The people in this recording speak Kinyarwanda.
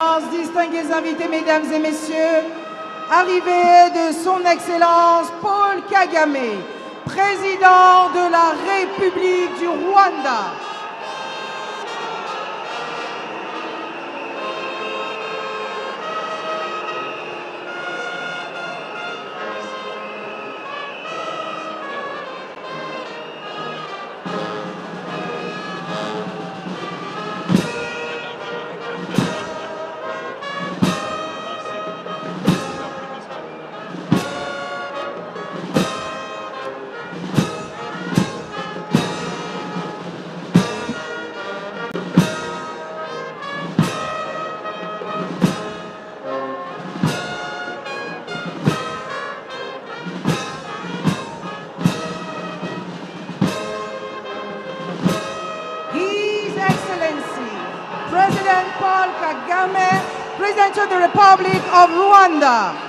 Distingués invités, mesdames et messieurs, arrivée de son Excellence Paul Kagame, président de la République du Rwanda. President Paul Kagame, President of the Republic of Rwanda.